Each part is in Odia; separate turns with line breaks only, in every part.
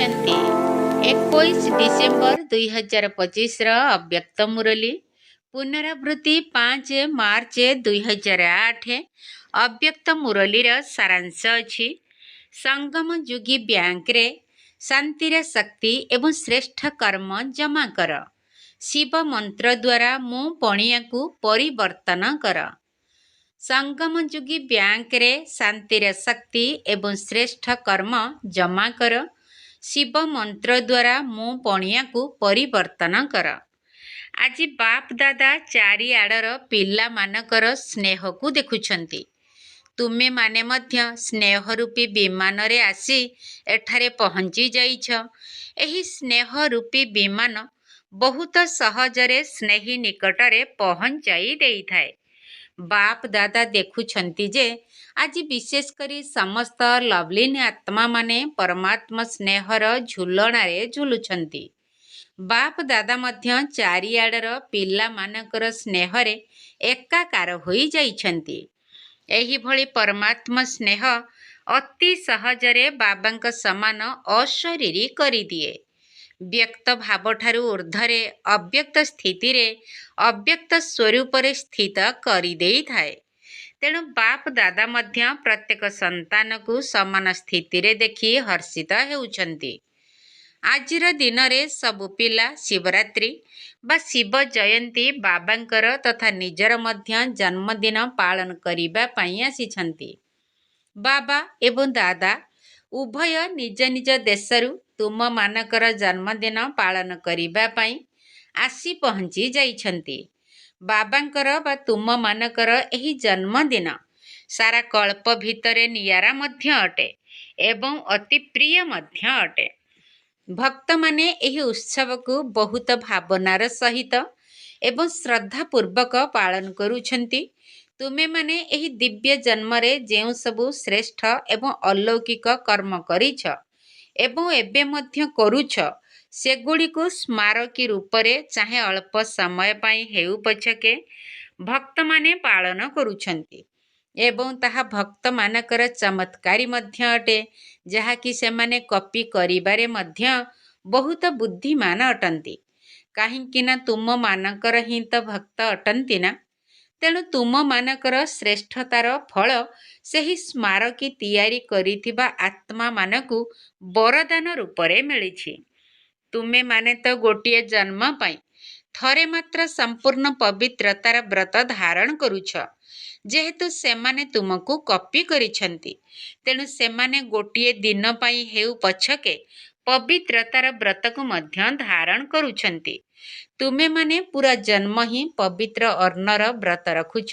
ଶୁଣୁଛନ୍ତି 21 ଡିସେମ୍ବର 2025 ଅବ୍ୟକ୍ତ ମୁରଲୀ ପୁନରାବୃତ୍ତି 5 ମାର୍ଚ୍ଚ 2008। ଅବ୍ୟକ୍ତ ମୁରଲୀର ସାରାଂଶ ଅଛି, ସଙ୍ଗମ ଯୁଗୀ ବ୍ୟାଙ୍କରେ ଶାନ୍ତିର ଶକ୍ତି ଏବଂ ଶ୍ରେଷ୍ଠ କର୍ମ ଜମା କର। ଶିବ ମନ୍ତ୍ର ଦ୍ୱାରା ମୁଁ ପଣିଆକୁ ପରିବର୍ତ୍ତନ କର। ସଙ୍ଗମ ଯୁଗୀ ବ୍ୟାଙ୍କରେ ଶାନ୍ତିର ଶକ୍ତି ଏବଂ ଶ୍ରେଷ୍ଠ କର୍ମ ଜମା କର। ଶିବ ମନ୍ତ୍ର ଦ୍ୱାରା ମୁଁ ପଣିଆକୁ ପରିବର୍ତ୍ତନ କର। ଆଜି ବାପ ଦାଦା ଚାରିଆଡ଼ର ପିଲାମାନଙ୍କର ସ୍ନେହକୁ ଦେଖୁଛନ୍ତି। ତୁମେମାନେ ମଧ୍ୟ ସ୍ନେହ ରୂପୀ ବିମାନରେ ଆସି ଏଠାରେ ପହଞ୍ଚି ଯାଇଛ। ଏହି ସ୍ନେହ ରୂପୀ ବିମାନ ବହୁତ ସହଜରେ ସ୍ନେହୀ ନିକଟରେ ପହଞ୍ଚାଇ ଦେଇଥାଏ। ବାପ ଦାଦା ଦେଖୁଛନ୍ତି ଯେ ଆଜି ବିଶେଷ କରି ସମସ୍ତ ଲଭଲିନ୍ ଆତ୍ମାମାନେ ପରମାତ୍ମା ସ୍ନେହର ଝୁଲଣାରେ ଝୁଲୁଛନ୍ତି। ବାପ ଦାଦା ମଧ୍ୟ ଚାରିଆଡ଼ର ପିଲାମାନଙ୍କର ସ୍ନେହରେ ଏକାକାର ହୋଇ ଯାଇଛନ୍ତି। ଏହିଭଳି ପରମାତ୍ମା ସ୍ନେହ ଅତି ସହଜରେ ବାବାଙ୍କ ସମାନ ଅଶରୀରୀ କରିଦିଏ। ବ୍ୟକ୍ତ ଭାବଠାରୁ ଉର୍ଦ୍ଧ୍ୱରେ ଅବ୍ୟକ୍ତ ସ୍ଥିତିରେ ଅବ୍ୟକ୍ତ ସ୍ୱରୂପରେ ସ୍ଥିତ କରିଦେଇଥାଏ। ତେଣୁ ବାପ ଦାଦା ମଧ୍ୟ ପ୍ରତ୍ୟେକ ସନ୍ତାନକୁ ସମାନ ସ୍ଥିତିରେ ଦେଖି ହର୍ଷିତ ହେଉଛନ୍ତି। ଆଜିର ଦିନରେ ସବୁ ପିଲା ଶିବରାତ୍ରି ବା ଶିବ ଜୟନ୍ତୀ ବାବାଙ୍କର ତଥା ନିଜର ମଧ୍ୟ ଜନ୍ମଦିନ ପାଳନ କରିବା ପାଇଁ ଆସିଛନ୍ତି। ବାବା ଏବଂ ଦାଦା ଉଭୟ ନିଜ ନିଜ ଦେଶରୁ ତୁମମାନଙ୍କର ଜନ୍ମଦିନ ପାଳନ କରିବା ପାଇଁ ଆସି ପହଞ୍ଚି ଯାଇଛନ୍ତି। ବାବାଙ୍କର ବା ତୁମମାନଙ୍କର ଏହି ଜନ୍ମଦିନ ସାରା କଳ୍ପ ଭିତରେ ନିଆରା ମଧ୍ୟ ଅଟେ ଏବଂ ଅତି ପ୍ରିୟ ମଧ୍ୟ ଅଟେ। ଭକ୍ତମାନେ ଏହି ଉତ୍ସବକୁ ବହୁତ ଭାବନାର ସହିତ ଏବଂ ଶ୍ରଦ୍ଧାପୂର୍ବକ ପାଳନ କରୁଛନ୍ତି। ତୁମେମାନେ ଏହି ଦିବ୍ୟ ଜନ୍ମରେ ଯେଉଁ ସବୁ ଶ୍ରେଷ୍ଠ ଏବଂ ଅଲୌକିକ କର୍ମ କରିଛ ଏବଂ ଏବେ ମଧ୍ୟ କରୁଛ, ସେଗୁଡ଼ିକୁ ସ୍ମାରକୀ ରୂପରେ ଚାହେଁ ଅଳ୍ପ ସମୟ ପାଇଁ ହେଉ ପଛକେ ଭକ୍ତମାନେ ପାଳନ କରୁଛନ୍ତି ଏବଂ ତାହା ଭକ୍ତମାନଙ୍କର ଚମତ୍କାରୀ ମଧ୍ୟ ଅଟେ, ଯାହାକି ସେମାନେ କପି କରିବାରେ ମଧ୍ୟ ବହୁତ ବୁଦ୍ଧିମାନ ଅଟନ୍ତି। କାହିଁକି ନା ତୁମମାନଙ୍କର ହିଁ ତ ଭକ୍ତ ଅଟନ୍ତି ନା। ତେଣୁ ତୁମମାନଙ୍କର ଶ୍ରେଷ୍ଠତାର ଫଳ ସେହି ସ୍ମାରକୀ ତିଆରି କରିଥିବା ଆତ୍ମାମାନଙ୍କୁ ବରଦାନ ରୂପରେ ମିଳିଛି। ତୁମେମାନେ ତ ଗୋଟିଏ ଜନ୍ମ ପାଇଁ ଥରେ ମାତ୍ର ସମ୍ପୂର୍ଣ୍ଣ ପବିତ୍ରତାର ବ୍ରତ ଧାରଣ କରୁଛ। ଯେହେତୁ ସେମାନେ ତୁମକୁ କପି କରିଛନ୍ତି, ତେଣୁ ସେମାନେ ଗୋଟିଏ ଦିନ ପାଇଁ ହେଉ ପଛକେ ପବିତ୍ରତାର ବ୍ରତକୁ ମଧ୍ୟ ଧାରଣ କରୁଛନ୍ତି। ତୁମେମାନେ ପୁରା ଜନ୍ମ ହିଁ ପବିତ୍ର ଅନ୍ନର ବ୍ରତ ରଖୁଛ,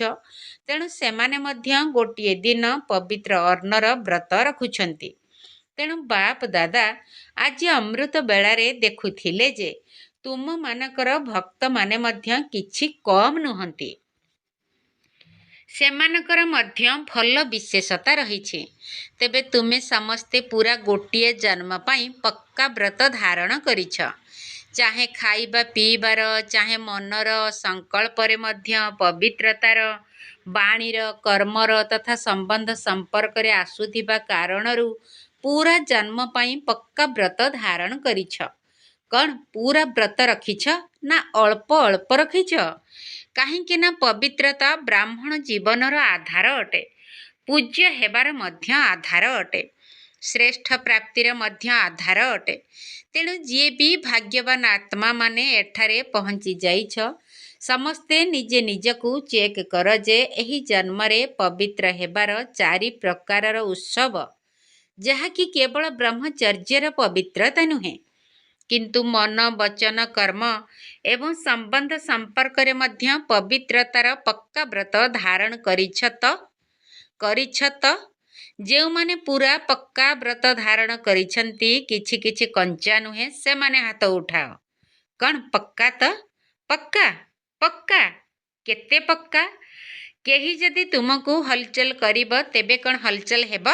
ତେଣୁ ସେମାନେ ମଧ୍ୟ ଗୋଟିଏ ଦିନ ପବିତ୍ର ଅନ୍ନର ବ୍ରତ ରଖୁଛନ୍ତି। ତେଣୁ ବାପ ଦାଦା ଆଜି ଅମୃତ ବେଳାରେ ଦେଖୁଥିଲେ ଯେ ତୁମମାନଙ୍କର ଭକ୍ତମାନେ ମଧ୍ୟ କିଛି କମ୍ ନୁହନ୍ତି। ସେମାନଙ୍କର ମଧ୍ୟ ଭଲ ବିଶେଷତା ରହିଛି। ତେବେ ତୁମେ ସମସ୍ତେ ପୁରା ଗୋଟିଏ ଜନ୍ମ ପାଇଁ ପକ୍କା ବ୍ରତ ଧାରଣ କରିଛ। ଚାହେଁ ଖାଇବା ପିଇବାର, ଚାହେଁ ମନର ସଂକଳ୍ପରେ ମଧ୍ୟ ପବିତ୍ରତାର, ବାଣୀର, କର୍ମର ତଥା ସମ୍ବନ୍ଧ ସମ୍ପର୍କରେ ଆସୁଥିବା କାରଣରୁ ପୁରା ଜନ୍ମ ପାଇଁ ପକ୍କା ବ୍ରତ ଧାରଣ କରିଛ। କ'ଣ ପୁରା ବ୍ରତ ରଖିଛ ନା ଅଳ୍ପ ଅଳ୍ପ ରଖିଛ? କାହିଁକି ନା ପବିତ୍ରତା ବ୍ରାହ୍ମଣ ଜୀବନର ଆଧାର ଅଟେ, ପୂଜ୍ୟ ହେବାର ମଧ୍ୟ ଆଧାର ଅଟେ, ଶ୍ରେଷ୍ଠ ପ୍ରାପ୍ତିର ମଧ୍ୟ ଆଧାର ଅଟେ। ତେଣୁ ଯିଏ ବି ଭାଗ୍ୟବାନ ଆତ୍ମାମାନେ ଏଠାରେ ପହଞ୍ଚି ଯାଇଛ, ସମସ୍ତେ ନିଜେ ନିଜକୁ ଚେକ୍ କର ଯେ ଏହି ଜନ୍ମରେ ପବିତ୍ର ହେବାର 4 ପ୍ରକାରର ଉତ୍ସବ, ଯାହାକି କେବଳ ବ୍ରହ୍ମଚର୍ଯ୍ୟର ପବିତ୍ରତା ନୁହେଁ, କିନ୍ତୁ ମନ, ବଚନ, କର୍ମ ଏବଂ ସମ୍ବନ୍ଧ ସମ୍ପର୍କରେ ମଧ୍ୟ ପବିତ୍ରତାର ପକ୍କା ବ୍ରତ ଧାରଣ କରିଛ ତ? ଯେଉଁମାନେ ପୁରା ପକ୍କା ବ୍ରତ ଧାରଣ କରିଛନ୍ତି, କିଛି କିଛି କଞ୍ଚା ନୁହେଁ, ସେମାନେ ହାତ ଉଠାଅ। କ'ଣ ପକ୍କା ତ? ପକ୍କା? ପକ୍କା? କେତେ ପକ୍କା? କେହି ଯଦି ତୁମକୁ ହଲଚଲ କରିବ, ତେବେ କ'ଣ ହଲଚଲ ହେବ?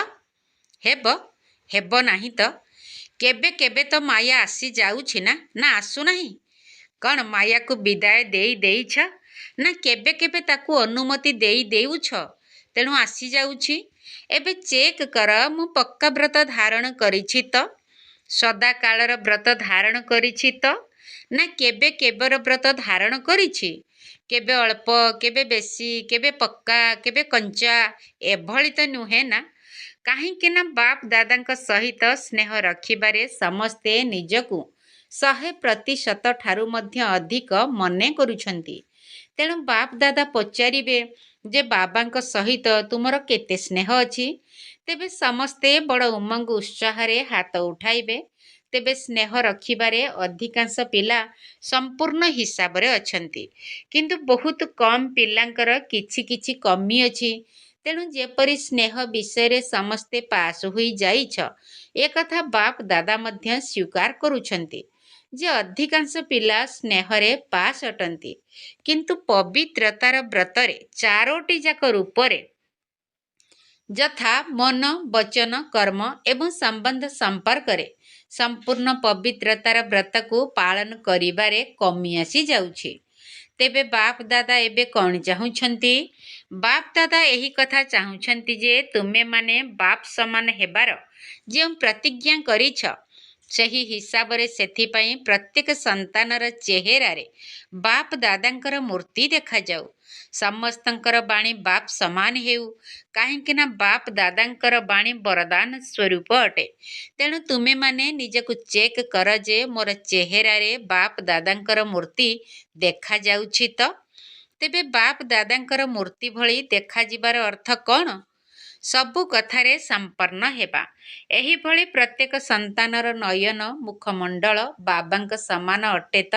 ହେବ ନାହିଁ ତ? କେବେ କେବେ ତ ମାୟା ଆସି ଯାଉଛି ନା ଆସୁନାହିଁ? କ'ଣ ମାୟାକୁ ବିଦାୟ ଦେଇଛ ନା କେବେ କେବେ ତାକୁ ଅନୁମତି ଦେଉଛ, ତେଣୁ ଆସିଯାଉଛି? ଏବେ ଚେକ୍ କର, ମୁଁ ପକ୍କା ବ୍ରତ ଧାରଣ କରିଛି ତ? ସଦାକାଳର ବ୍ରତ ଧାରଣ କରିଛି ତ ନା କେବେ କେବର ବ୍ରତ ଧାରଣ କରିଛି? କେବେ ଅଳ୍ପ, କେବେ ବେଶୀ, କେବେ ପକ୍କା, କେବେ କଞ୍ଚା, ଏଭଳି ତ ନୁହେଁ ନା। କାହିଁକି ନା ବାପ ଦାଦାଙ୍କ ସହିତ ସ୍ନେହ ରଖିବାରେ ସମସ୍ତେ ନିଜକୁ 100% ଠାରୁ ମଧ୍ୟ ଅଧିକ ମନେ କରୁଛନ୍ତି। ତେଣୁ ବାପ ଦାଦା ପଚାରିବେ ଯେ ବାବାଙ୍କ ସହିତ ତୁମର କେତେ ସ୍ନେହ ଅଛି? ତେବେ ସମସ୍ତେ ବଡ଼ ଉମଙ୍ଗ ଉତ୍ସାହରେ ହାତ ଉଠାଇବେ। ତେବେ ସ୍ନେହ ରଖିବାରେ ଅଧିକାଂଶ ପିଲା ସମ୍ପୂର୍ଣ୍ଣ ହିସାବରେ ଅଛନ୍ତି, କିନ୍ତୁ ବହୁତ କମ୍ ପିଲାଙ୍କର କିଛି କିଛି କମି ଅଛି। ତେଣୁ ଯେପରି ସ୍ନେହ ବିଷୟରେ ସମସ୍ତେ ପାସ୍ ହୋଇଯାଇଛ, ଏକଥା ବାପ ଦାଦା ମଧ୍ୟ ସ୍ୱୀକାର କରୁଛନ୍ତି ଯେ ଅଧିକାଂଶ ପିଲା ସ୍ନେହରେ ପାସ୍ ଅଟନ୍ତି, କିନ୍ତୁ ପବିତ୍ରତାର ବ୍ରତରେ 4ଟି ଯାକ ରୂପରେ ଯଥା ମନ, ବଚନ, କର୍ମ ଏବଂ ସମ୍ବନ୍ଧ ସମ୍ପର୍କରେ ସମ୍ପୂର୍ଣ୍ଣ ପବିତ୍ରତାର ବ୍ରତକୁ ପାଳନ କରିବାରେ କମି ଆସିଯାଉଛି। ତେବେ ବାପ ଦାଦା ଏବେ କ'ଣ ଚାହୁଁଛନ୍ତି? ବାପ ଦାଦା ଏହି କଥା ଚାହୁଁଛନ୍ତି ଯେ ତୁମେମାନେ ବାପ ସମାନ ହେବାର ଯେଉଁ ପ୍ରତିଜ୍ଞା କରିଛ, ସେହି ହିସାବରେ ସେଥିପାଇଁ ପ୍ରତ୍ୟେକ ସନ୍ତାନର ଚେହେରାରେ ବାପ ଦାଦାଙ୍କର ମୂର୍ତ୍ତି ଦେଖାଯାଉ। ସମସ୍ତଙ୍କର ବାଣୀ ବାପ ସମାନ ହେଉ, କାହିଁକି ନା ବାପ ଦାଦାଙ୍କର ବାଣୀ ବରଦାନ ସ୍ୱରୂପ ଅଟେ। ତେଣୁ ତୁମେମାନେ ନିଜକୁ ଚେକ୍ କର ଯେ ମୋର ଚେହେରାରେ ବାପ ଦାଦାଙ୍କର ମୂର୍ତ୍ତି ଦେଖାଯାଉଛି ତ? ତେବେ ବାପ ଦାଦାଙ୍କର ମୂର୍ତ୍ତି ଭଳି ଦେଖାଯିବାର ଅର୍ଥ କ'ଣ? ସବୁ କଥାରେ ସମ୍ପନ୍ନ ହେବା। ଏହିଭଳି ପ୍ରତ୍ୟେକ ସନ୍ତାନର ନୟନ ମୁଖମଣ୍ଡଳ ବାବାଙ୍କ ସମାନ ଅଟେ ତ?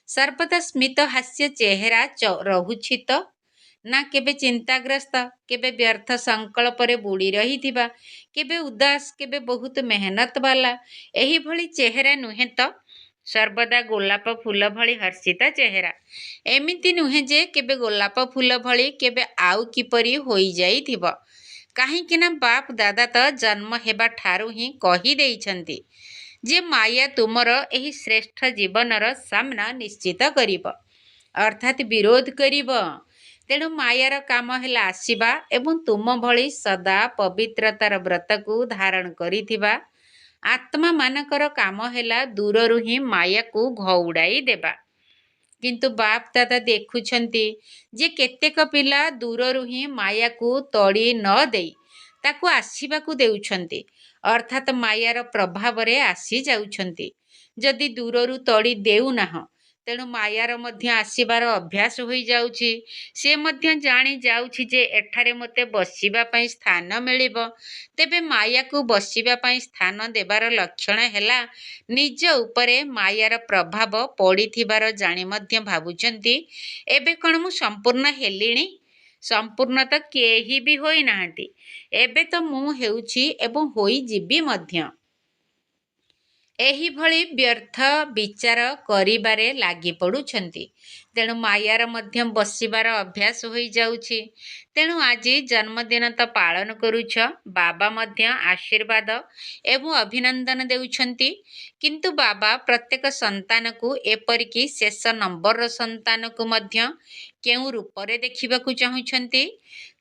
ସର୍ବଦା ସ୍ମିତ ହାସ୍ୟ ଚେହେରା ରହୁଛି ତ? ନା କେବେ ଚିନ୍ତାଗ୍ରସ୍ତ, କେବେ ବ୍ୟର୍ଥ ସଂକଳ୍ପରେ ବୁଡ଼ି ରହିଥିବା, କେବେ ଉଦାସ, କେବେ ବହୁତ ମେହନତ ବାଲା, ଏହିଭଳି ଚେହେରା ନୁହେଁ ତ? ସର୍ବଦା ଗୋଲାପ ଫୁଲ ଭଳି ହର୍ଷିତା ଚେହେରା। ଏମିତି ନୁହେଁ ଯେ କେବେ ଗୋଲାପ ଫୁଲ ଭଳି କେବେ ଆଉ କିପରି ହୋଇଯାଇଥିବ। କାହିଁକି ନା ବାପ ଦାଦା ତ ଜନ୍ମ ହେବା ଠାରୁ ହିଁ କହିଦେଇଛନ୍ତି ଯେ ମାୟା ତୁମର ଏହି ଶ୍ରେଷ୍ଠ ଜୀବନର ସାମ୍ନା ନିଶ୍ଚିତ କରିବ, ଅର୍ଥାତ୍ ବିରୋଧ କରିବ। ତେଣୁ ମାୟାର କାମ ହେଲା ଆସିବା ଏବଂ ତୁମ ଭଳି ସଦା ପବିତ୍ରତାର ବ୍ରତକୁ ଧାରଣ କରିଥିବା ଆତ୍ମାମାନଙ୍କର କାମ ହେଲା ଦୂରରୁ ହିଁ ମାୟାକୁ ଘଉଡ଼ାଇ ଦେବା। କିନ୍ତୁ ବାପ ଦାଦା ଦେଖୁଛନ୍ତି ଯେ କେତେକ ପିଲା ଦୂରରୁ ହିଁ ମାୟାକୁ ତଡ଼ି ନ ଦେଇ ତାକୁ ଆସିବାକୁ ଦେଉଛନ୍ତି, ଅର୍ଥାତ୍ ମାୟାର ପ୍ରଭାବରେ ଆସିଯାଉଛନ୍ତି। ଯଦି ଦୂରରୁ ତଡ଼ି ଦେଉନାହଁ, ତେଣୁ ମାୟାର ମଧ୍ୟ ଆସିବାର ଅଭ୍ୟାସ ହୋଇଯାଉଛି। ସେ ମଧ୍ୟ ଜାଣି ଯାଉଛି ଯେ ଏଠାରେ ମୋତେ ବସିବା ପାଇଁ ସ୍ଥାନ ମିଳିବ। ତେବେ ମାୟାକୁ ବସିବା ପାଇଁ ସ୍ଥାନ ଦେବାର ଲକ୍ଷଣ ହେଲା ନିଜ ଉପରେ ମାୟାର ପ୍ରଭାବ ପଡ଼ିଥିବାର ଜାଣି ମଧ୍ୟ ଭାବୁଛନ୍ତି ଏବେ କ'ଣ ମୁଁ ସମ୍ପୂର୍ଣ୍ଣ ହେଲିଣି? ସମ୍ପୂର୍ଣ୍ଣ ତ କେହି ବି ହୋଇନାହାନ୍ତି। ଏବେ ତ ମୁଁ ହେଉଛି ଏବଂ ହୋଇଯିବି ମଧ୍ୟ। ଏହିଭଳି ବ୍ୟର୍ଥ ବିଚାର କରିବାରେ ଲାଗି ପଡ଼ୁଛନ୍ତି। ତେଣୁ ମାୟାର ମଧ୍ୟ ବସିବାର ଅଭ୍ୟାସ ହୋଇଯାଉଛି। ତେଣୁ ଆଜି ଜନ୍ମଦିନ ତ ପାଳନ କରୁଛ, ବାବା ମଧ୍ୟ ଆଶୀର୍ବାଦ ଏବଂ ଅଭିନନ୍ଦନ ଦେଉଛନ୍ତି। କିନ୍ତୁ ବାବା ପ୍ରତ୍ୟେକ ସନ୍ତାନକୁ, ଏପରିକି ଶେଷ ନମ୍ବରର ସନ୍ତାନକୁ ମଧ୍ୟ କେଉଁ ରୂପରେ ଦେଖିବାକୁ ଚାହୁଁଛନ୍ତି?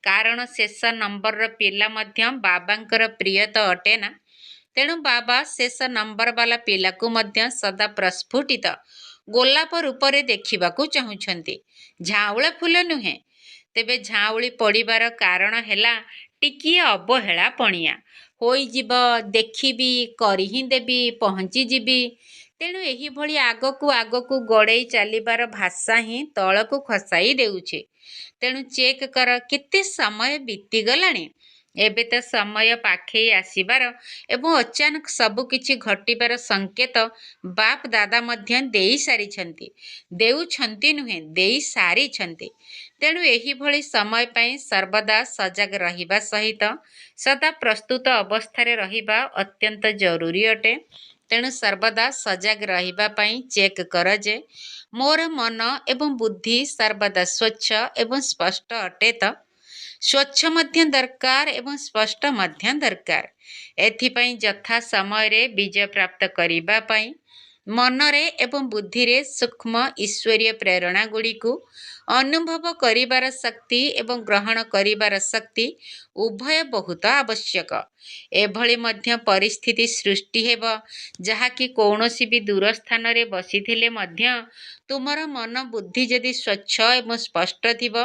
କାରଣ ଶେଷ ନମ୍ବରର ପିଲା ମଧ୍ୟ ବାବାଙ୍କର ପ୍ରିୟ ତ ଅଟେ ନା। ତେଣୁ ବାବା ଶେଷ ନମ୍ବର ବାଲା ପିଲାକୁ ମଧ୍ୟ ସଦା ପ୍ରସ୍ଫୁଟିତ ଗୋଲାପ ରୂପରେ ଦେଖିବାକୁ ଚାହୁଁଛନ୍ତି, ଝାଉଁଳ ଫୁଲ ନୁହେଁ। ତେବେ ଝାଉଁଳି ପଡ଼ିବାର କାରଣ ହେଲା ଟିକିଏ ଅବହେଳା ପଣିଆ ହୋଇଯିବ, ଦେଖିବି, କରି ହିଁ ଦେବି, ପହଞ୍ଚିଯିବି। ତେଣୁ ଏହିଭଳି ଆଗକୁ ଆଗକୁ ଗଡ଼େଇ ଚାଲିବାର ଭାଷା ହିଁ ତଳକୁ ଖସାଇ ଦେଉଛି। ତେଣୁ ଚେକ୍ କର କେତେ ସମୟ ବିତିଗଲାଣି। ଏବେ ତ ସମୟ ପାଖେଇ ଆସିବାର ଏବଂ ଅଚାନକ ସବୁ କିଛି ଘଟିବାର ସଂକେତ ବାପ ଦାଦା ମଧ୍ୟ ଦେଇସାରିଛନ୍ତି। ଦେଉଛନ୍ତି ନୁହେଁ, ଦେଇସାରିଛନ୍ତି। ତେଣୁ ଏହିଭଳି ସମୟ ପାଇଁ ସର୍ବଦା ସଜାଗ ରହିବା ସହିତ ସଦା ପ୍ରସ୍ତୁତ ଅବସ୍ଥାରେ ରହିବା ଅତ୍ୟନ୍ତ ଜରୁରୀ ଅଟେ। ତେଣୁ ସର୍ବଦା ସଜାଗ ରହିବା ପାଇଁ ଚେକ୍ କର ଯେ ମୋର ମନ ଏବଂ ବୁଦ୍ଧି ସର୍ବଦା ସ୍ୱଚ୍ଛ ଏବଂ ସ୍ପଷ୍ଟ ଅଟେ ତ? ସ୍ୱଚ୍ଛ ମଧ୍ୟ ଦରକାର ଏବଂ ସ୍ପଷ୍ଟ ମଧ୍ୟ ଦରକାର। ଏଥିପାଇଁ ଯଥା ସମୟରେ ବିଜୟ ପ୍ରାପ୍ତ କରିବା ପାଇଁ ମନରେ ଏବଂ ବୁଦ୍ଧିରେ ସୂକ୍ଷ୍ମ ଈଶ୍ୱରୀୟ ପ୍ରେରଣା ଗୁଡ଼ିକୁ ଅନୁଭବ କରିବାର ଶକ୍ତି ଏବଂ ଗ୍ରହଣ କରିବାର ଶକ୍ତି ଉଭୟ ବହୁତ ଆବଶ୍ୟକ। ଏଭଳି ମଧ୍ୟ ପରିସ୍ଥିତି ସୃଷ୍ଟି ହେବ ଯାହାକି କୌଣସି ବି ଦୂର ସ୍ଥାନରେ ବସିଥିଲେ ମଧ୍ୟ ତୁମର ମନ ବୁଦ୍ଧି ଯଦି ସ୍ୱଚ୍ଛ ଏବଂ ସ୍ପଷ୍ଟ ଥିବ,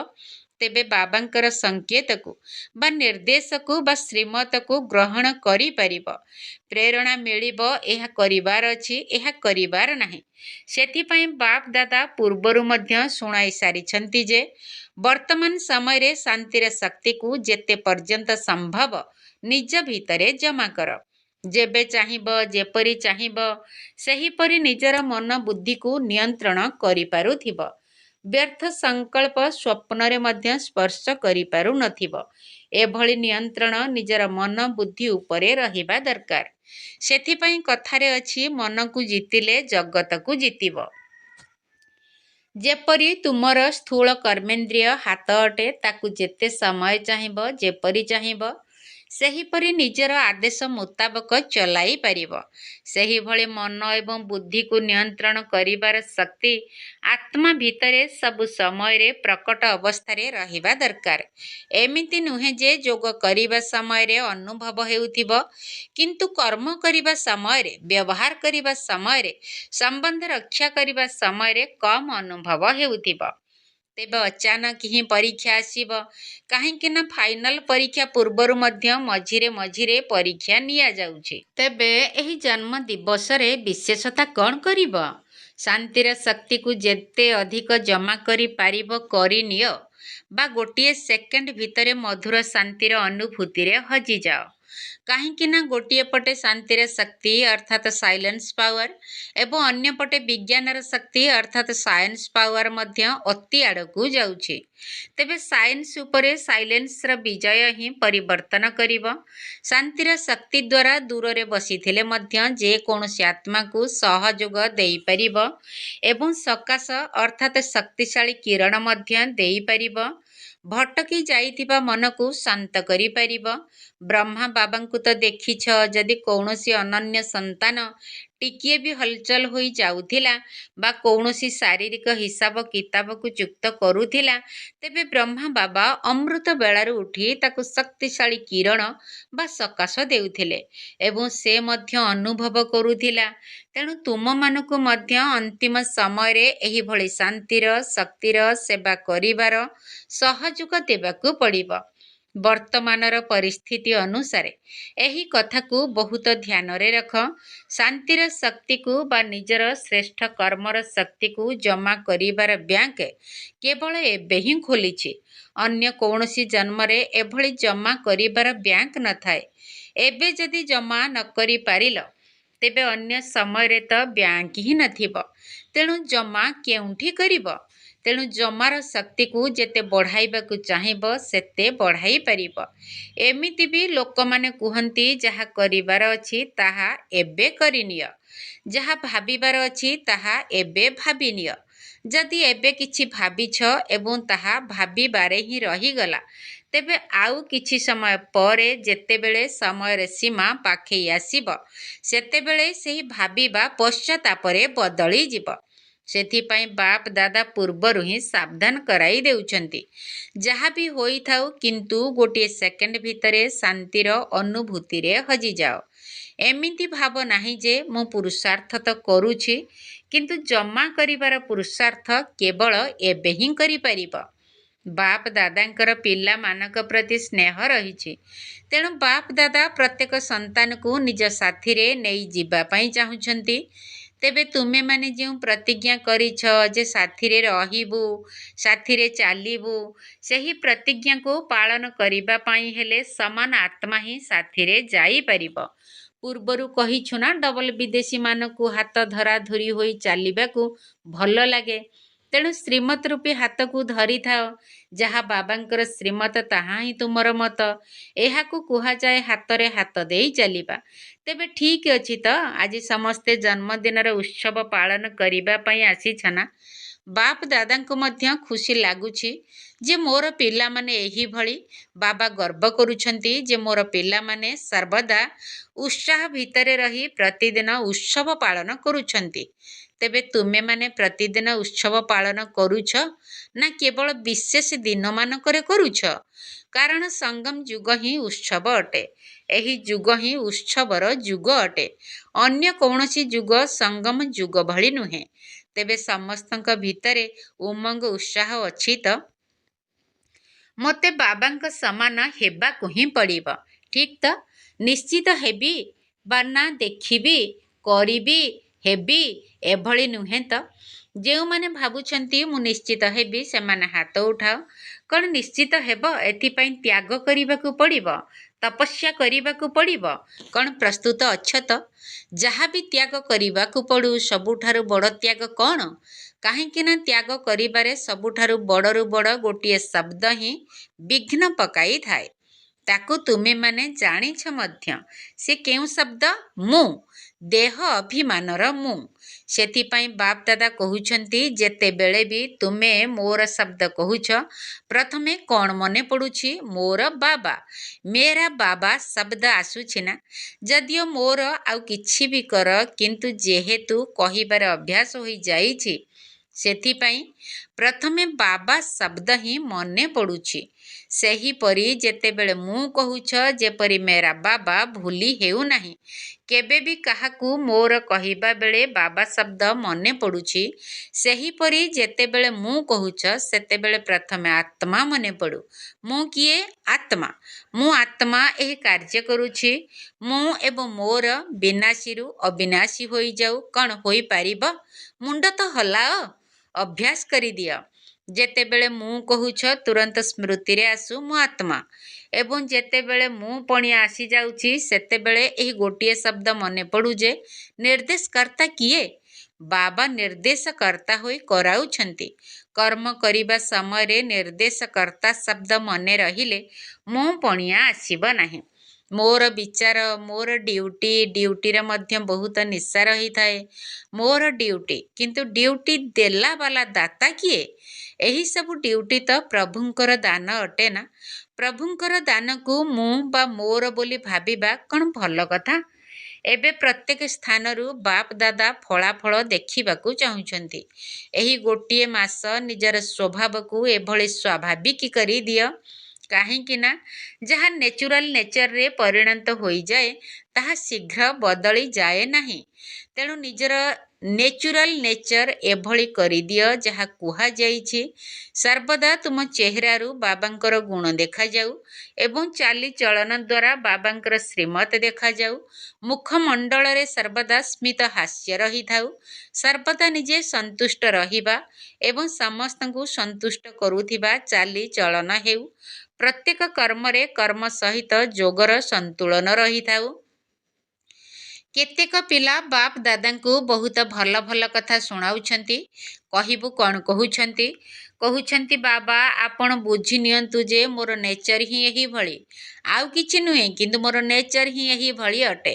ତେବେ ବାବାଙ୍କର ସଂକେତକୁ ବା ନିର୍ଦ୍ଦେଶକୁ ବା ଶ୍ରୀମତକୁ ଗ୍ରହଣ କରିପାରିବ। ପ୍ରେରଣା ମିଳିବ, ଏହା କରିବାର ଅଛି, ଏହା କରିବାର ନାହିଁ। ସେଥିପାଇଁ ବାପ ଦାଦା ପୂର୍ବରୁ ମଧ୍ୟ ଶୁଣାଇ ସାରିଛନ୍ତି ଯେ ବର୍ତ୍ତମାନ ସମୟରେ ଶାନ୍ତିର ଶକ୍ତିକୁ ଯେତେ ପର୍ଯ୍ୟନ୍ତ ସମ୍ଭବ ନିଜ ଭିତରେ ଜମା କର। ଯେବେ ଚାହିଁବ, ଯେପରି ଚାହିଁବ, ସେହିପରି ନିଜର ମନ ବୁଦ୍ଧିକୁ ନିୟନ୍ତ୍ରଣ କରିପାରୁଥିବ। ବ୍ୟର୍ଥ ସଂକଳ୍ପ ସ୍ୱପ୍ନରେ ମଧ୍ୟ ସ୍ପର୍ଶ କରିପାରୁନଥିବ। ଏଭଳି ନିୟନ୍ତ୍ରଣ ନିଜର ମନ ବୁଦ୍ଧି ଉପରେ ରହିବା ଦରକାର। ସେଥିପାଇଁ କଥାରେ ଅଛି, ମନକୁ ଜିତିଲେ ଜଗତକୁ ଜିତିବ। ଯେପରି ତୁମର ସ୍ଥୂଳ କର୍ମେନ୍ଦ୍ରିୟ ହାତ ଅଟେ, ତାକୁ ଯେତେ ସମୟ ଚାହିଁବ, ଯେପରି ଚାହିଁବ, ସେହିପରି ନିଜର ଆଦେଶ ମୁତାବକ ଚଲାଇ ପାରିବ। ସେହିଭଳି ମନ ଏବଂ ବୁଦ୍ଧିକୁ ନିୟନ୍ତ୍ରଣ କରିବାର ଶକ୍ତି ଆତ୍ମା ଭିତରେ ସବୁ ସମୟରେ ପ୍ରକଟ ଅବସ୍ଥାରେ ରହିବା ଦରକାର। ଏମିତି ନୁହେଁ ଯେ ଯୋଗ କରିବା ସମୟରେ ଅନୁଭବ ହେଉଥିବ, କିନ୍ତୁ କର୍ମ କରିବା ସମୟରେ, ବ୍ୟବହାର କରିବା ସମୟରେ, ସମ୍ବନ୍ଧ ରକ୍ଷା କରିବା ସମୟରେ କମ୍ ଅନୁଭବ ହେଉଥିବ। ତେବେ ଅଚାନକ ହିଁ ପରୀକ୍ଷା ଆସିବ, କାହିଁକି ନା ଫାଇନାଲ ପରୀକ୍ଷା ପୂର୍ବରୁ ମଧ୍ୟ ମଝିରେ ମଝିରେ ପରୀକ୍ଷା ନିଆଯାଉଛି। ତେବେ ଏହି ଜନ୍ମ ଦିବସରେ ବିଶେଷତା କ'ଣ କରିବ? ଶାନ୍ତିର ଶକ୍ତିକୁ ଯେତେ ଅଧିକ ଜମା କରିପାରିବ କରିନିଅ, ବା ଗୋଟିଏ ସେକେଣ୍ଡ ଭିତରେ ମଧୁର ଶାନ୍ତିର ଅନୁଭୂତିରେ ହଜିଯାଅ। କାହିଁକି ନା ଗୋଟିଏ ପଟେ ଶାନ୍ତିର ଶକ୍ତି ଅର୍ଥାତ୍ ସାଇଲେନ୍ସ ପାୱାର ଏବଂ ଅନ୍ୟପଟେ ବିଜ୍ଞାନର ଶକ୍ତି ଅର୍ଥାତ୍ ସାଏନ୍ସ ପାୱାର ମଧ୍ୟ ଅତି ଆଡ଼କୁ ଯାଉଛି। ତେବେ ସାଇନ୍ସ ଉପରେ ସାଇଲେନ୍ସର ବିଜୟ ହିଁ ପରିବର୍ତ୍ତନ କରିବ। ଶାନ୍ତିର ଶକ୍ତି ଦ୍ୱାରା ଦୂରରେ ବସିଥିଲେ ମଧ୍ୟ ଯେକୌଣସି ଆତ୍ମାକୁ ସହଯୋଗ ଦେଇପାରିବ ଏବଂ ସକାଶ ଅର୍ଥାତ୍ ଶକ୍ତିଶାଳୀ କିରଣ ମଧ୍ୟ ଦେଇପାରିବ। ଭଟକି ଯାଇଥିବା ମନକୁ ଶାନ୍ତ କରିପାରିବ। ବ୍ରହ୍ମା ବାବାଙ୍କୁ ତ ଦେଖିଛ, ଯଦି କୌଣସି ଅନନ୍ୟ ସନ୍ତାନ ଟିକିଏ ବି ହଲଚଲ ହୋଇ ଯାଉଥିଲା ବା କୌଣସି ଶାରୀରିକ ହିସାବ କିତାବକୁ ଯୁକ୍ତ କରୁଥିଲା, ତେବେ ବ୍ରହ୍ମା ବାବା ଅମୃତ ବେଳାରୁ ଉଠି ତାକୁ ଶକ୍ତିଶାଳୀ କିରଣ ବା ସକାଶ ଦେଉଥିଲେ ଏବଂ ସେ ମଧ୍ୟ ଅନୁଭବ କରୁଥିଲା। ତେଣୁ ତୁମମାନଙ୍କୁ ମଧ୍ୟ ଅନ୍ତିମ ସମୟରେ ଏହିଭଳି ଶାନ୍ତିର ଶକ୍ତିର ସେବା କରିବାର ସହଯୋଗ ଦେବାକୁ ପଡ଼ିବ। ବର୍ତ୍ତମାନର ପରିସ୍ଥିତି ଅନୁସାରେ ଏହି କଥାକୁ ବହୁତ ଧ୍ୟାନରେ ରଖ। ଶାନ୍ତିର ଶକ୍ତିକୁ ବା ନିଜର ଶ୍ରେଷ୍ଠ କର୍ମର ଶକ୍ତିକୁ ଜମା କରିବାର ବ୍ୟାଙ୍କ କେବଳ ଏବେ ହିଁ ଖୋଲିଛି। ଅନ୍ୟ କୌଣସି ଜନ୍ମରେ ଏଭଳି ଜମା କରିବାର ବ୍ୟାଙ୍କ ନଥାଏ। ଏବେ ଯଦି ଜମା ନ କରିପାରିଲ, ତେବେ ଅନ୍ୟ ସମୟରେ ତ ବ୍ୟାଙ୍କ ହିଁ ନଥିବ। ତେଣୁ ଜମା କେଉଁଠି କରିବ? ତେଣୁ ଜମାର ଶକ୍ତିକୁ ଯେତେ ବଢ଼ାଇବାକୁ ଚାହିଁବ ସେତେ ବଢ଼ାଇ ପାରିବ। ଏମିତି ବି ଲୋକମାନେ କୁହନ୍ତି, ଯାହା କରିବାର ଅଛି ତାହା ଏବେ କରିନିଅ, ଯାହା ଭାବିବାର ଅଛି ତାହା ଏବେ ଭାବିନିଅ। ଯଦି ଏବେ କିଛି ଭାବିଛ ଏବଂ ତାହା ଭାବିବାରେ ହିଁ ରହିଗଲା, ତେବେ ଆଉ କିଛି ସମୟ ପରେ ଯେତେବେଳେ ସମୟର ସୀମା ପାଖେଇ ଆସିବ, ସେତେବେଳେ ସେହି ଭାବିବା ପଶ୍ଚାତାପରେ ବଦଳିଯିବ। ସେଥିପାଇଁ ବାପ ଦାଦା ପୂର୍ବରୁ ହିଁ ସାବଧାନ କରାଇ ଦେଉଛନ୍ତି, ଯାହା ବି ହୋଇଥାଉ, କିନ୍ତୁ ଗୋଟିଏ ସେକେଣ୍ଡ ଭିତରେ ଶାନ୍ତିର ଅନୁଭୂତିରେ ହଜିଯାଅ। ଏମିତି ଭାବ ନାହିଁ ଯେ ମୁଁ ପୁରୁଷାର୍ଥ ତ କରୁଛି, କିନ୍ତୁ ଜମା କରିବାର ପୁରୁଷାର୍ଥ କେବଳ ଏବେ ହିଁ କରିପାରିବ। ବାପ ଦାଦାଙ୍କର ପିଲାମାନଙ୍କ ପ୍ରତି ସ୍ନେହ ରହିଛି। ତେଣୁ ବାପ ଦାଦା ପ୍ରତ୍ୟେକ ସନ୍ତାନକୁ ନିଜ ସାଥିରେ ନେଇ ଯିବା ପାଇଁ ଚାହୁଁଛନ୍ତି। ତେବେ ତୁମେମାନେ ଯେଉଁ ପ୍ରତିଜ୍ଞା କରିଛ ଯେ ସାଥିରେ ରହିବୁ, ସାଥିରେ ଚାଲିବୁ, ସେହି ପ୍ରତିଜ୍ଞାକୁ ପାଳନ କରିବା ପାଇଁ ହେଲେ ସମାନ ଆତ୍ମା ହିଁ ସାଥିରେ ଯାଇପାରିବ। ପୂର୍ବରୁ କହିଛୁ ନା, ଡବଲ ବିଦେଶୀମାନଙ୍କୁ ହାତ ଧରାଧରି ହୋଇ ଚାଲିବାକୁ ଭଲ ଲାଗେ। ତେଣୁ ଶ୍ରୀମତ ରୂପୀ ହାତକୁ ଧରିଥାଅ। ଯାହା ବାବାଙ୍କର ଶ୍ରୀମତ ତାହା ହିଁ ତୁମର ମତ। ଏହାକୁ କୁହାଯାଏ ହାତରେ ହାତ ଦେଇ ଚାଲିବା। ତେବେ ଠିକ୍ ଅଛି ତ, ଆଜି ସମସ୍ତେ ଜନ୍ମଦିନର ଉତ୍ସବ ପାଳନ କରିବା ପାଇଁ ଆସିଛ ନା? ବାପ ଦାଦାଙ୍କୁ ମଧ୍ୟ ଖୁସି ଲାଗୁଛି ଯେ ମୋର ପିଲାମାନେ ଏହିଭଳି। ବାବା ଗର୍ବ କରୁଛନ୍ତି ଯେ ମୋର ପିଲାମାନେ ସର୍ବଦା ଉତ୍ସାହ ଭିତରେ ରହି ପ୍ରତିଦିନ ଉତ୍ସବ ପାଳନ କରୁଛନ୍ତି। ତେବେ ତୁମେମାନେ ପ୍ରତିଦିନ ଉତ୍ସବ ପାଳନ କରୁଛ ନା କେବଳ ବିଶେଷ ଦିନମାନଙ୍କରେ କରୁଛ? କାରଣ ସଙ୍ଗମ ଯୁଗ ହିଁ ଉତ୍ସବ ଅଟେ। ଏହି ଯୁଗ ହିଁ ଉତ୍ସବର ଯୁଗ ଅଟେ। ଅନ୍ୟ କୌଣସି ଯୁଗ ସଙ୍ଗମ ଯୁଗ ଭଳି ନୁହେଁ। ତେବେ ସମସ୍ତଙ୍କ ଭିତରେ ଉମଙ୍ଗ ଉତ୍ସାହ ଅଛି ତ? ମୋତେ ବାବାଙ୍କ ସମାନ ହେବାକୁ ହିଁ ପଡ଼ିବ, ଠିକ୍ ତ? ନିଶ୍ଚିତ ହେବି ବା ନା ଦେଖିବି, କରିବି, ହେବି, ଏଭଳି ନୁହେଁ ତ? ଯେଉଁମାନେ ଭାବୁଛନ୍ତି ମୁଁ ନିଶ୍ଚିତ ହେବି ସେମାନେ ହାତ ଉଠାଅ। କ'ଣ ନିଶ୍ଚିତ ହେବ? ଏଥିପାଇଁ ତ୍ୟାଗ କରିବାକୁ ପଡ଼ିବ, ତପସ୍ୟା କରିବାକୁ ପଡ଼ିବ। କ'ଣ ପ୍ରସ୍ତୁତ ଅଛ ତ? ଯାହା ବି ତ୍ୟାଗ କରିବାକୁ ପଡ଼ୁ, ସବୁଠାରୁ ବଡ଼ ତ୍ୟାଗ କ'ଣ? କାହିଁକି ନା ତ୍ୟାଗ କରିବାରେ ସବୁଠାରୁ ବଡ଼ରୁ ବଡ଼ ଗୋଟିଏ ଶବ୍ଦ ହିଁ ବିଘ୍ନ ପକାଇଥାଏ। ତାକୁ ତୁମେମାନେ ଜାଣିଛ ମଧ୍ୟ। ସେ କେଉଁ ଶବ୍ଦ? ମୁଁ। ଦେହ ଅଭିମାନର ମୁଁ। ସେଥିପାଇଁ ବାପ ଦାଦା କହୁଛନ୍ତି ଯେତେବେଳେ ବି ତୁମେ ମୋର ଶବ୍ଦ କହୁଛ, ପ୍ରଥମେ କ'ଣ ମନେ ପଡ଼ୁଛି? ମୋର ବାବା, ମେରା ବାବା ଶବ୍ଦ ଆସୁଛି ନା? ଯଦିଓ ମୋର ଆଉ କିଛି ବି କର, କିନ୍ତୁ ଯେହେତୁ କହିବାର ଅଭ୍ୟାସ ହୋଇଯାଇଛି, ସେଥିପାଇଁ ପ୍ରଥମେ ବାବା ଶବ୍ଦ ହିଁ ମନେ ପଡ଼ୁଛି। ସେହିପରି ଯେତେବେଳେ ମୁଁ କହୁଛ, ଯେପରି ମେରା ବାବା ଭୁଲି ହେଉନାହିଁ। କେବେ ବି କାହାକୁ ମୋର କହିବା ବେଳେ ବାବା ଶବ୍ଦ ମନେ ପଡ଼ୁଛି। ସେହିପରି ଯେତେବେଳେ ମୁଁ କହୁଛ, ସେତେବେଳେ ପ୍ରଥମେ ଆତ୍ମା ମନେ ପଡ଼ୁ। ମୁଁ କିଏ? ଆତ୍ମା। ମୁଁ ଆତ୍ମା ଏହି କାର୍ଯ୍ୟ କରୁଛି। ମୁଁ ଏବଂ ମୋର ବିନାଶୀରୁ ଅବିନାଶୀ ହୋଇଯାଉ। କ'ଣ ହୋଇପାରିବ? ମୁଣ୍ଡ ତ ହଲାଅ, ଅଭ୍ୟାସ କରିଦିଅ। ଯେତେବେଳେ ମୁଁ କହୁଛ, ତୁରନ୍ତ ସ୍ମୃତିରେ ଆସୁ ମୁଁ ଆତ୍ମା। ଏବଂ ଯେତେବେଳେ ମୁଁ ପଣିଆ ଆସିଯାଉଛି, ସେତେବେଳେ ଏହି ଗୋଟିଏ ଶବ୍ଦ ମନେ ପଡ଼ୁ ଯେ ନିର୍ଦ୍ଦେଶକର୍ତ୍ତା କିଏ? ବାବା ନିର୍ଦ୍ଦେଶକର୍ତ୍ତା ହୋଇ କରାଉଛନ୍ତି। କର୍ମ କରିବା ସମୟରେ ନିର୍ଦ୍ଦେଶକର୍ତ୍ତା ଶବ୍ଦ ମନେ ରହିଲେ ମୁଁ ପଣିଆ ଆସିବ ନାହିଁ। ମୋର ବିଚାର, ମୋର ଡ୍ୟୁଟିରେ ମଧ୍ୟ ବହୁତ ନିଶା ରହିଥାଏ। ମୋର ଡ୍ୟୁଟି, କିନ୍ତୁ ଡ୍ୟୁଟି ଦେଲା ବାଲା ଦାତା କିଏ? ଏହିସବୁ ଡ୍ୟୁଟି ତ ପ୍ରଭୁଙ୍କର ଦାନ ଅଟେ ନା? ପ୍ରଭୁଙ୍କର ଦାନକୁ ମୁଁ ବା ମୋର ବୋଲି ଭାବିବା କ'ଣ ଭଲ କଥା? ଏବେ ପ୍ରତ୍ୟେକ ସ୍ଥାନରୁ ବାପ ଦାଦା ଫଳାଫଳ ଦେଖିବାକୁ ଚାହୁଁଛନ୍ତି। ଏହି ଗୋଟିଏ ମାସ ନିଜର ସ୍ୱଭାବକୁ ଏଭଳି ସ୍ୱାଭାବିକ କରିଦିଅ। କାହିଁକି ନା ଯାହା ନେଚୁରାଲ ନେଚରରେ ପରିଣତ ହୋଇଯାଏ, ତାହା ଶୀଘ୍ର ବଦଳି ଯାଏ ନାହିଁ। ତେଣୁ ନିଜର ନେଚୁରାଲ ନେଚର ଏଭଳି କରିଦିଅ ଯାହା କୁହାଯାଇଛି, ସର୍ବଦା ତୁମ ଚେହେରାରୁ ବାବାଙ୍କର ଗୁଣ ଦେଖାଯାଉ ଏବଂ ଚାଲିଚଳନ ଦ୍ୱାରା ବାବାଙ୍କର ଶ୍ରୀମତ ଦେଖାଯାଉ। ମୁଖମଣ୍ଡଳରେ ସର୍ବଦା ସ୍ମିତ ହାସ୍ୟ ରହିଥାଉ। ସର୍ବଦା ନିଜେ ସନ୍ତୁଷ୍ଟ ରହିବା ଏବଂ ସମସ୍ତଙ୍କୁ ସନ୍ତୁଷ୍ଟ କରୁଥିବା ଚାଲିଚଳନ ହେଉ। ପ୍ରତ୍ୟେକ କର୍ମରେ କର୍ମ ସହିତ ଯୋଗର ସନ୍ତୁଳନ ରହିଥାଉ। କେତେକ ପିଲା ବାପ ଦାଦାଙ୍କୁ ବହୁତ ଭଲ ଭଲ କଥା ଶୁଣାଉଛନ୍ତି। କହିବୁ କ'ଣ କହୁଛନ୍ତି? କହୁଛନ୍ତି ବାବା ଆପଣ ବୁଝି ନିଅନ୍ତୁ ଯେ ମୋର ନେଚର ହିଁ ଏହିଭଳି, ଆଉ କିଛି ନୁହେଁ, କିନ୍ତୁ ମୋର ନେଚର ହିଁ ଏହିଭଳି ଅଟେ।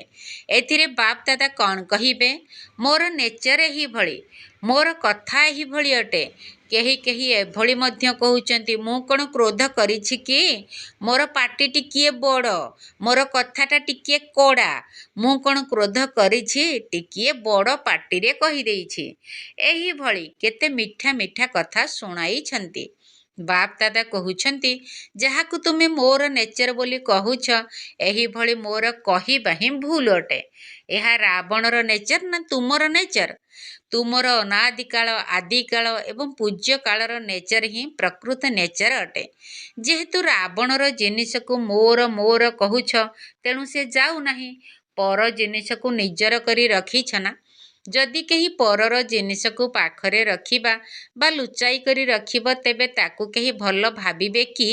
ଏଥିରେ ବାପ ଦାଦା କ'ଣ କହିବେ? ମୋର ନେଚର ଏହିଭଳି, ମୋର କଥା ଏହିଭଳି ଅଟେ। କେହି କେହି ଏଭଳି ମଧ୍ୟ କହୁଛନ୍ତି, ମୁଁ କ'ଣ କ୍ରୋଧ କରିଛି କି? ମୋର ପାଟି ଟିକିଏ ବଡ଼, ମୋର କଥାଟା ଟିକିଏ କଡ଼ା। ମୁଁ କ'ଣ କ୍ରୋଧ କରିଛି? ଟିକିଏ ବଡ଼ ପାଟିରେ କହିଦେଇଛି। ଏହିଭଳି କେତେ ମିଠା ମିଠା କଥା ଶୁଣାଇଛନ୍ତି। ବାପ ଦାଦା କହୁଛନ୍ତି ଯାହାକୁ ତୁମେ ମୋର ନେଚର ବୋଲି କହୁଛ, ଏହିଭଳି ମୋର କହିବା ହିଁ ଭୁଲ ଅଟେ। ଏହା ରାବଣର ନେଚର ନା ତୁମର ନେଚର? ତୁମର ଅନାଦିକାଳ, ଆଦିକାଳ ଏବଂ ପୂଜ୍ୟ କାଳର ନେଚର ହିଁ ପ୍ରକୃତ ନେଚର ଅଟେ। ଯେହେତୁ ରାବଣର ଜିନିଷକୁ ମୋର ମୋର କହୁଛ, ତେଣୁ ସେ ଯାଉନାହିଁ। ପର ଜିନିଷକୁ ନିଜର କରି ରଖିଛ ନା? ଯଦି କେହି ପରର ଜିନିଷକୁ ପାଖରେ ରଖିବା ବା ଲୁଚାଇ କରି ରଖିବ, ତେବେ ତାକୁ କେହି ଭଲ ଭାବିବେ କି?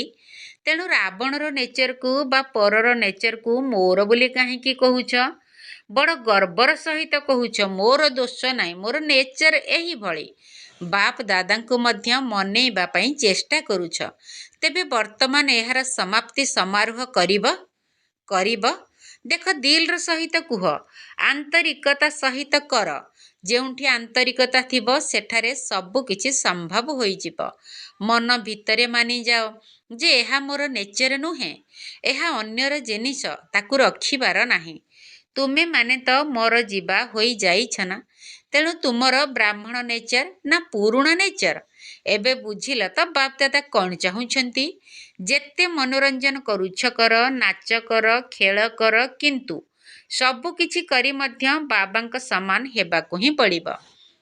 ତେଣୁ ରାବଣର ନେଚରକୁ ବା ପରର ନେଚରକୁ ମୋର ବୋଲି କାହିଁକି କହୁଛ? ବଡ଼ ଗର୍ବର ସହିତ କହୁଛ ମୋର ଦୋଷ ନାହିଁ, ମୋର ନେଚର ଏହିଭଳି। ବାପ ଦାଦାଙ୍କୁ ମଧ୍ୟ ମନେଇବା ପାଇଁ ଚେଷ୍ଟା କରୁଛ। ତେବେ ବର୍ତ୍ତମାନ ଏହାର ସମାପ୍ତି ସମାରୋହ କରିବ? ଦେଖ, ଦିଲର ସହିତ କୁହ, ଆନ୍ତରିକତା ସହିତ କର। ଯେଉଁଠି ଆନ୍ତରିକତା ଥିବ ସେଠାରେ ସବୁ କିଛି ସମ୍ଭବ ହୋଇଯିବ। ମନ ଭିତରେ ମାନିଯାଅ ଯେ ଏହା ମୋର ନେଚର ନୁହେଁ, ଏହା ଅନ୍ୟର ଜିନିଷ, ତାକୁ ରଖିବାର ନାହିଁ। ତୁମେମାନେ ତ ମୋର ଯିବା ହୋଇଯାଇଛ ନା, ତେଣୁ ତୁମର ବ୍ରାହ୍ମଣ ନେଚର ନା ପୁରୁଣା ନେଚର? ଏବେ ବୁଝିଲ ତ ବାପ ଦାଦା କ'ଣ ଚାହୁଁଛନ୍ତି? ଯେତେ ମନୋରଞ୍ଜନ କରୁଛ କର, ନାଚ କର, ଖେଳ କର, କିନ୍ତୁ ସବୁ କିଛି କରି ମଧ୍ୟ ବାବାଙ୍କ ସମାନ ହେବାକୁ ହିଁ ପଡ଼ିବ।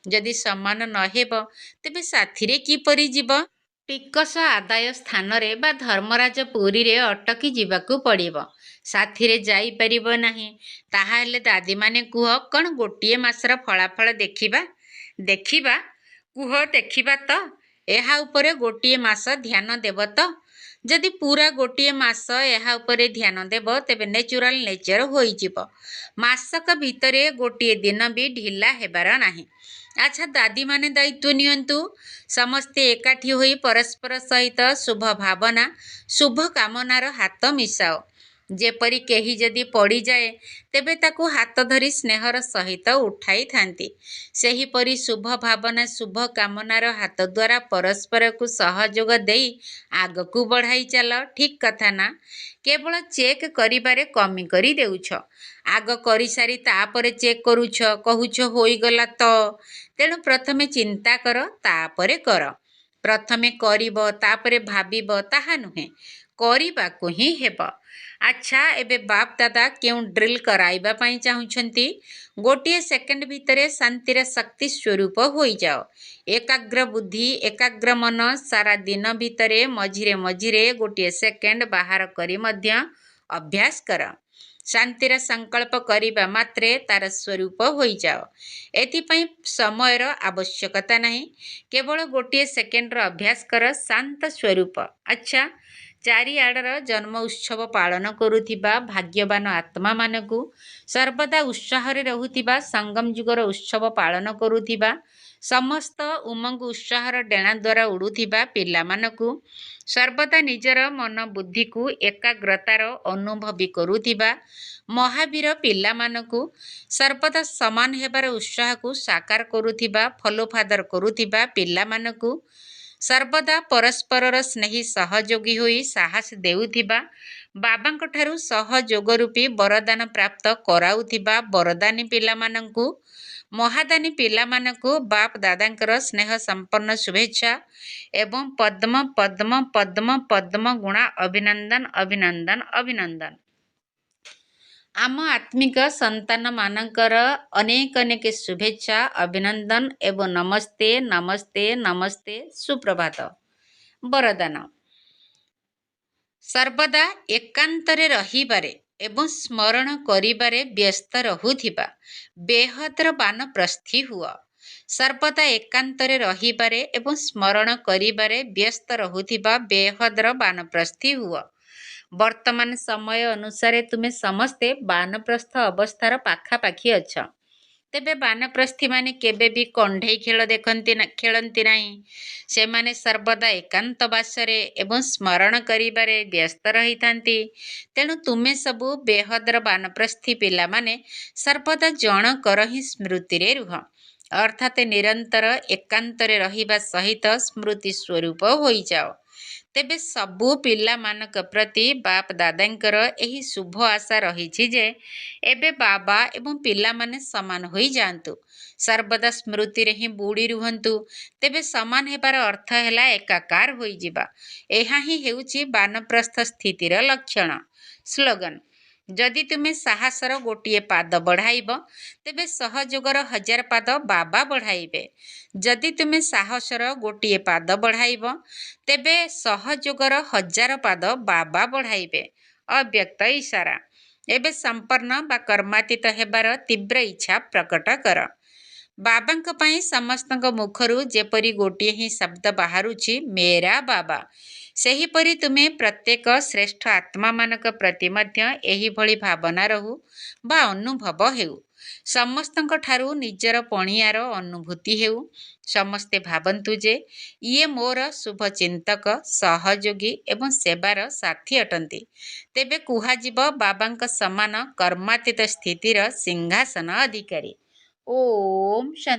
ଯଦି ସମାନ ନ ହେବ ତେବେ ସାଥିରେ କିପରି ଯିବ? ଟିକସ ଆଦାୟ ସ୍ଥାନରେ ବା ଧର୍ମରାଜ ପୁରୀରେ ଅଟକି ଯିବାକୁ ପଡ଼ିବ, ସାଥିରେ ଯାଇପାରିବ ନାହିଁ। ତାହାହେଲେ ଦାଦୀମାନେ କୁହ, କ'ଣ ଗୋଟିଏ ମାସର ଫଳାଫଳ ଦେଖିବା? ଦେଖିବା? କୁହ ଦେଖିବା ତ? ଏହା ଉପରେ ଗୋଟିଏ ମାସ ଧ୍ୟାନ ଦେବ ତ? ଯଦି ପୁରା ଗୋଟିଏ ମାସ ଏହା ଉପରେ ଧ୍ୟାନ ଦେବ ତେବେ ନେଚୁରାଲ ନେଚର ହୋଇଯିବ। ମାସକ ଭିତରେ ଗୋଟିଏ ଦିନ ବି ଢିଲା ହେବାର ନାହିଁ। ଆଚ୍ଛା, ଦାଦୀମାନେ ଦାୟିତ୍ୱ ନିଅନ୍ତୁ। ସମସ୍ତେ ଏକାଠି ହୋଇ ପରସ୍ପର ସହିତ ଶୁଭ ଭାବନା, ଶୁଭ କାମନାର ହାତ ମିଶାଅ। ଯେପରି କେହି ଯଦି ପଡ଼ିଯାଏ ତେବେ ତାକୁ ହାତ ଧରି ସ୍ନେହର ସହିତ ଉଠାଇଥାନ୍ତି, ସେହିପରି ଶୁଭ ଭାବନା, ଶୁଭ କାମନାର ହାତ ଦ୍ୱାରା ପରସ୍ପରକୁ ସହଯୋଗ ଦେଇ ଆଗକୁ ବଢ଼ାଇ ଚାଲ। ଠିକ୍ କଥା ନା? କେବଳ ଚେକ୍ କରିବାରେ କମି କରି ଦେଉଛ। ଆଗ କରିସାରି ତାପରେ ଚେକ୍ କରୁଛ, କହୁଛ ହୋଇଗଲା ତ। ତେଣୁ ପ୍ରଥମେ ଚିନ୍ତା କର, ତାପରେ କର। ପ୍ରଥମେ କରିବ ତାପରେ ଭାବିବ ତାହା ନୁହେଁ, କରିବାକୁ ହିଁ ହେବ। ଆଚ୍ଛା, ଏବେ ବାପ ଦାଦା କେଉଁ ଡ୍ରିଲ୍ କରାଇବା ପାଇଁ ଚାହୁଁଛନ୍ତି? ଗୋଟିଏ ସେକେଣ୍ଡ ଭିତରେ ଶାନ୍ତିର ଶକ୍ତି ସ୍ୱରୂପ ହୋଇଯାଅ। ଏକାଗ୍ର ବୁଦ୍ଧି, ଏକାଗ୍ର ମନ ସାରା ଦିନ ଭିତରେ ମଝିରେ ମଝିରେ ଗୋଟିଏ ସେକେଣ୍ଡ ବାହାର କରି ମଧ୍ୟ ଅଭ୍ୟାସ କର। ଶାନ୍ତିର ସଂକଳ୍ପ କରିବା ମାତ୍ରେ ତାର ସ୍ୱରୂପ ହୋଇଯାଅ। ଏଥିପାଇଁ ସମୟର ଆବଶ୍ୟକତା ନାହିଁ, କେବଳ ଗୋଟିଏ ସେକେଣ୍ଡର ଅଭ୍ୟାସ କର ଶାନ୍ତ ସ୍ୱରୂପ। ଆଚ୍ଛା, ଚାରିଆଡ଼ର ଜନ୍ମ ଉତ୍ସବ ପାଳନ କରୁଥିବା ଭାଗ୍ୟବାନ ଆତ୍ମାମାନଙ୍କୁ, ସର୍ବଦା ଉତ୍ସାହରେ ରହୁଥିବା, ସଙ୍ଗମ ଯୁଗର ଉତ୍ସବ ପାଳନ କରୁଥିବା, ସମସ୍ତ ଉମଙ୍ଗ ଉତ୍ସାହର ଡେଣା ଦ୍ୱାରା ଉଡ଼ୁଥିବା ପିଲାମାନଙ୍କୁ, ସର୍ବଦା ନିଜର ମନ ବୁଦ୍ଧିକୁ ଏକାଗ୍ରତାର ଅନୁଭବୀ କରୁଥିବା ମହାବୀର ପିଲାମାନଙ୍କୁ, ସର୍ବଦା ସମାନ ହେବାର ଉତ୍ସାହକୁ ସାକାର କରୁଥିବା, ଫଲୋ ଫାଦର କରୁଥିବା ପିଲାମାନଙ୍କୁ, ସର୍ବଦା ପରସ୍ପରର ସ୍ନେହୀ ସହଯୋଗୀ ହୋଇ ସାହସ ଦେଉଥିବା, ବାବାଙ୍କଠାରୁ ସହଯୋଗ ରୂପୀ ବରଦାନ ପ୍ରାପ୍ତ କରାଉଥିବା ବରଦାନୀ ପିଲାମାନଙ୍କୁ, ମହାଦାନୀ ପିଲାମାନଙ୍କୁ ବାପ ଦାଦାଙ୍କର ସ୍ନେହ ସମ୍ପନ୍ନ ଶୁଭେଚ୍ଛା ଏବଂ ପଦ୍ମ ପଦ୍ମ ପଦ୍ମ ପଦ୍ମ ଗୁଣା ଅଭିନନ୍ଦନ ଅଭିନନ୍ଦନ ଅଭିନନ୍ଦନ। ଆମ ଆତ୍ମିକ ସନ୍ତାନମାନଙ୍କର ଅନେକ ଅନେକ ଶୁଭେଚ୍ଛା, ଅଭିନନ୍ଦନ ଏବଂ ନମସ୍ତେ ନମସ୍ତେ ନମସ୍ତେ। ସୁପ୍ରଭାତ। ବରଦାନ। ସର୍ବଦା ଏକାନ୍ତରେ ରହିବାରେ ଏବଂ ସ୍ମରଣ କରିବାରେ ବ୍ୟସ୍ତ ରହୁଥିବା ବେହଦର ବାନପ୍ରସ୍ଥୀ ହୁଅ। ସର୍ବଦା ଏକାନ୍ତରେ ରହିବାରେ ଏବଂ ସ୍ମରଣ କରିବାରେ ବ୍ୟସ୍ତ ରହୁଥିବା ବେହଦର ବାନପ୍ରସ୍ଥୀ ହୁଅ। ବର୍ତ୍ତମାନ ସମୟ ଅନୁସାରେ ତୁମେ ସମସ୍ତେ ବାନପ୍ରସ୍ଥ ଅବସ୍ଥାର ପାଖାପାଖି ଅଛ। ତେବେ ବାନପ୍ରସ୍ଥୀମାନେ କେବେ ବି କଣ୍ଢେଇ ଖେଳ ଖେଳନ୍ତି ନାହିଁ। ସେମାନେ ସର୍ବଦା ଏକାନ୍ତବାସରେ ଏବଂ ସ୍ମରଣ କରିବାରେ ବ୍ୟସ୍ତ ରହିଥାନ୍ତି। ତେଣୁ ତୁମେ ସବୁ ବେହଦର ବାନପ୍ରସ୍ଥୀ ପିଲାମାନେ ସର୍ବଦା ଜଣକର ହିଁ ସ୍ମୃତିରେ ରୁହ, ଅର୍ଥାତ୍ ନିରନ୍ତର ଏକାନ୍ତରେ ରହିବା ସହିତ ସ୍ମୃତି ସ୍ୱରୂପ ହୋଇଯାଅ। ତେବେ ସବୁ ପିଲାମାନଙ୍କ ପ୍ରତି ବାପ ଦାଦାଙ୍କର ଏହି ଶୁଭ ଆଶା ରହିଛି ଯେ ଏବେ ବାବା ଏବଂ ପିଲାମାନେ ସମାନ ହୋଇଯାଆନ୍ତୁ, ସର୍ବଦା ସ୍ମୃତିରେ ହିଁ ବୁଡ଼ି ରୁହନ୍ତୁ। ତେବେ ସମାନ ହେବାର ଅର୍ଥ ହେଲା ଏକାକାର ହୋଇଯିବା। ଏହା ହିଁ ହେଉଛି ବାନପ୍ରସ୍ଥ ସ୍ଥିତିର ଲକ୍ଷଣ। ସ୍ଲୋଗାନ: ଯଦି ତୁମେ ସାହସର ଗୋଟିଏ ପାଦ ବଢ଼ାଇବ ତେବେ ସହଯୋଗର 1000 ପାଦ ବାବା ବଢ଼ାଇବେ। ଯଦି ତୁମେ ସାହସର ଗୋଟିଏ ପାଦ ବଢ଼ାଇବ ତେବେ ସହଯୋଗର 1000 ପାଦ ବାବା ବଢ଼ାଇବେ। ଅବ୍ୟକ୍ତ ଇଶାରା। ଏବେ ସମ୍ପନ୍ନ ବା କର୍ମାତୀତ ହେବାର ତୀବ୍ର ଇଚ୍ଛା ପ୍ରକଟ କର। ବାବାଙ୍କ ପାଇଁ ସମସ୍ତଙ୍କ ମୁଖରୁ ଯେପରି ଗୋଟିଏ ହିଁ ଶବ୍ଦ ବାହାରୁଛି, ମେରା ବାବା, ସେହିପରି ତୁମେ ପ୍ରତ୍ୟେକ ଶ୍ରେଷ୍ଠ ଆତ୍ମାମାନଙ୍କ ପ୍ରତି ମଧ୍ୟ ଏହିଭଳି ଭାବନା ରହୁ ବା ଅନୁଭବ ହେଉ। ସମସ୍ତଙ୍କ ଠାରୁ ନିଜର ପଣିଆର ଅନୁଭୂତି ହେଉ। ସମସ୍ତେ ଭାବନ୍ତୁ ଯେ ଇଏ ମୋର ଶୁଭଚିନ୍ତକ, ସହଯୋଗୀ ଏବଂ ସେବାର ସାଥୀ ଅଟନ୍ତି। ତେବେ କୁହାଯିବ ବାବାଙ୍କ ସମାନ କର୍ମାତୀତ ସ୍ଥିତିର ସିଂହାସନ ଅଧିକାରୀ। ओम शांती।